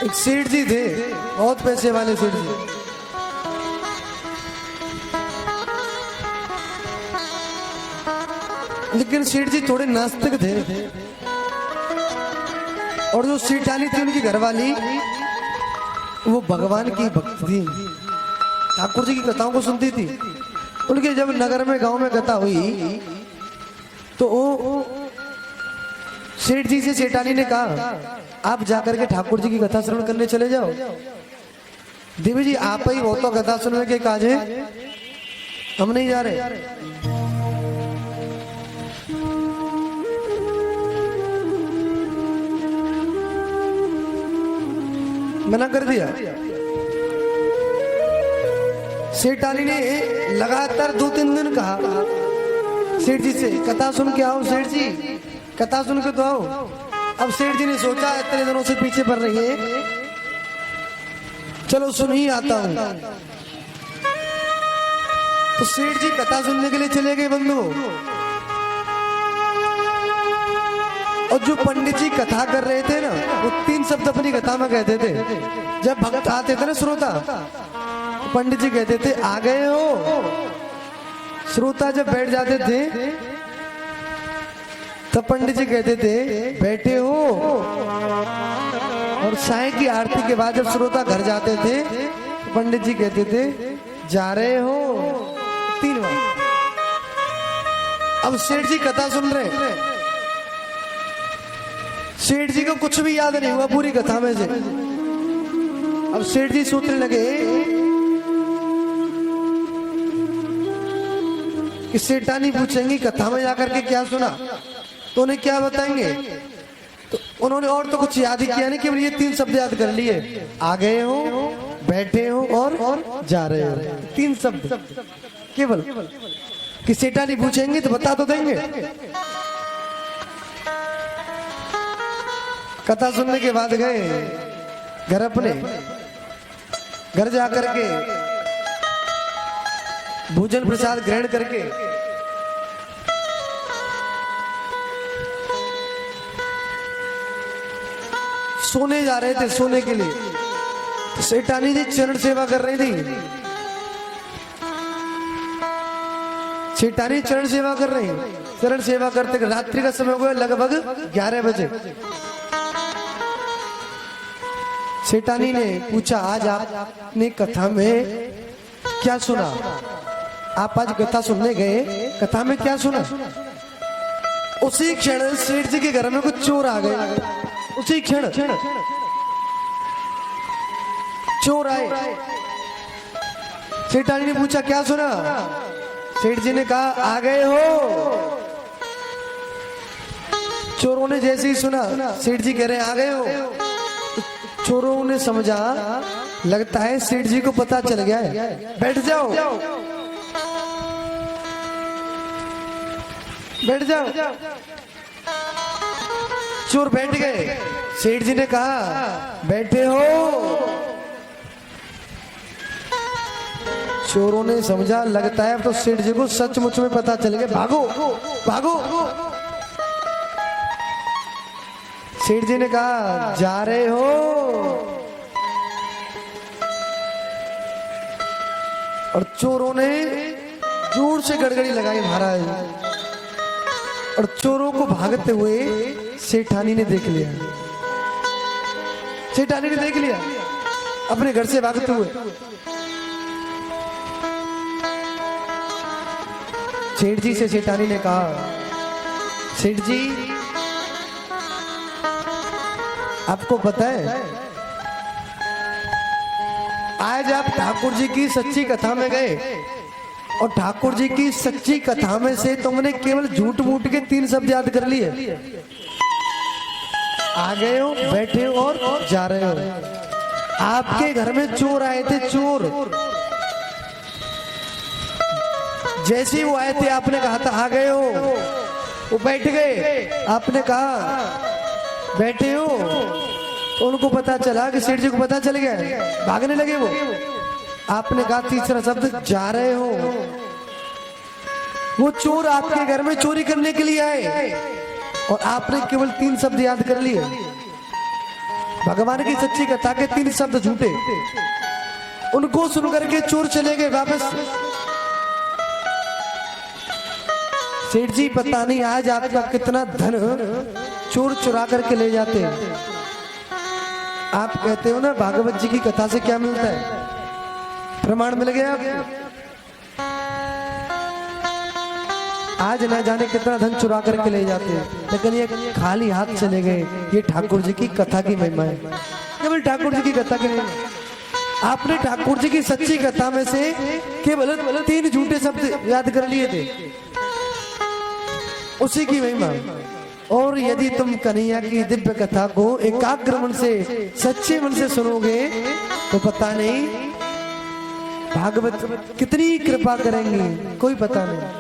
एक सेठ जी थे, बहुत पैसे वाले सेठ जी। लेकिन सेठ जी थोड़े नास्तिक थे, और जो सेठानी थी उनकी घरवाली वो भगवान की भक्त थी, ठाकुर जी की कथाओं को सुनती थी। उनके जब नगर में गांव में कथा हुई तो वो सेठ जी से सेठानी ने कहा, आप जाकर के ठाकुर जी की कथा श्रवण करने चले जाओ। देवी जी आप ही वो तो कथा सुनने के काज है, हम नहीं जा रहे। मना कर दिया। सेठानी ने लगातार 2-3 दिन कहा सेठ जी से, कथा सुन के आओ सेठ जी, कथा सुन के तो आओ। अब सेठ जी ने सोचा इतने दिनों से पीछे पड़ रही है, चलो सुन ही आता हूं। तो सेठ जी कथा सुनने के लिए चले गए बंधु। और जो पंडित जी कथा कर रहे थे ना, वो 3 शब्द अपनी कथा में कहते थे। जब भक्त आते थे ना श्रोता, पंडित जी कहते थे आ गए हो। श्रोता जब बैठ जाते थे तब पंडित जी कहते थे बैठे हो। और साईं की आरती के बाद जब श्रोता घर जाते थे तो पंडित जी कहते थे जा रहे हो। 3 बार। अब सेठ जी कथा सुन रहे, सेठ जी को कुछ भी याद नहीं हुआ पूरी कथा में से। अब सेठ जी सोचने लगे कि सेठानी पूछेंगी कथा में जाकर के क्या सुना, तो उन्हें क्या बताएंगे। तो उन्होंने और तो कुछ याद ही किया नहीं, केवल ये 3 शब्द याद कर लिए, आ गए हो, बैठे हो और जा रहे हो। 3 शब्द केवल। कि सेठानी पूछेंगी तो बता तो देंगे। कथा सुनने के बाद गए घर, अपने घर जाकर के भोजन प्रसाद ग्रहण करके सोने जा रहे थे, सोने के लिए। तो सेठानी जी चरण सेवा कर रही थी। सेठानी चरण सेवा कर रही, चरण सेवा करते रात्रि का समय हुआ लगभग 11 बजे। सेठानी ने पूछा आज आपने कथा में क्या सुना? आप आज कथा सुनने गए, कथा में क्या सुना? उसी क्षण सेठ जी के घर में कुछ चोर आ गए। उसी क्षण चोर आए। सेठानी ने पूछा क्या सुना? सेठ जी ने कहा आ गए हो। चोरों ने जैसे ही सुना सेठ जी कह रहे हैं आ गए हो, चोरों ने समझा लगता है सेठ जी को पता चल गया है, बैठ जाओ बैठ जाओ। चोर बैठ गए। सेठ जी ने कहा बैठे हो। चोरों ने समझा लगता है तो सेठ जी को सचमुच में पता चल गया, भागो भागो। सेठ जी ने कहा जा रहे हो। और चोरों ने जोर से गड़गड़ी लगाई महाराज, और चोरों को भागते हुए सेठानी ने देख लिया। सेठानी ने देख लिया अपने घर से भागते हुए। सेठ जी से सेठानी ने कहा सेठ जी आपको पता है आज आप ठाकुर जी की सच्ची कथा में गए, और ठाकुर जी की सच्ची कथा में से तुमने केवल झूठ मूठ के 3 शब्द याद कर लिए, आ गए हो, बैठे हो और जा रहे हो। आपके घर में चोर आए थे, चोर। जैसे ही वो आए थे आपने कहा था आ गए हो, वो बैठ गए। आपने कहा बैठे हो, तो उनको पता चला कि सेठ जी को पता चल गया, भागने लगे वो। आपने कहा तीसरा शब्द जा रहे हो। वो चोर आपके घर में चोरी करने के लिए आए और आपने केवल 3 शब्द याद कर लिए। भगवान की सच्ची कथा के 3 शब्द झूठे, उनको सुन करके चोर चले गए वापस। सेठ जी पता नहीं आज आपका कितना धन चोर चुरा करके ले जाते हैं। आप कहते हो ना भागवत जी की कथा से क्या मिलता है, प्रमाण मिल गया आपको। आज ना जाने कितना धन चुरा करके ले जाते हैं, लेकिन ये खाली हाथ चले गए। ये ठाकुर जी की कथा की महिमा है, केवल ठाकुर जी की कथा की नहीं। आपने ठाकुर जी की सच्ची कथा में से केवल 3 झूठे शब्द याद कर लिए थे, उसी की महिमा। और यदि तुम कन्हैया की दिव्य कथा को एकाग्र मन से सच्चे मन से सुनोगे तो पता नहीं भागवत कितनी कृपा करेंगे, कोई पता नहीं।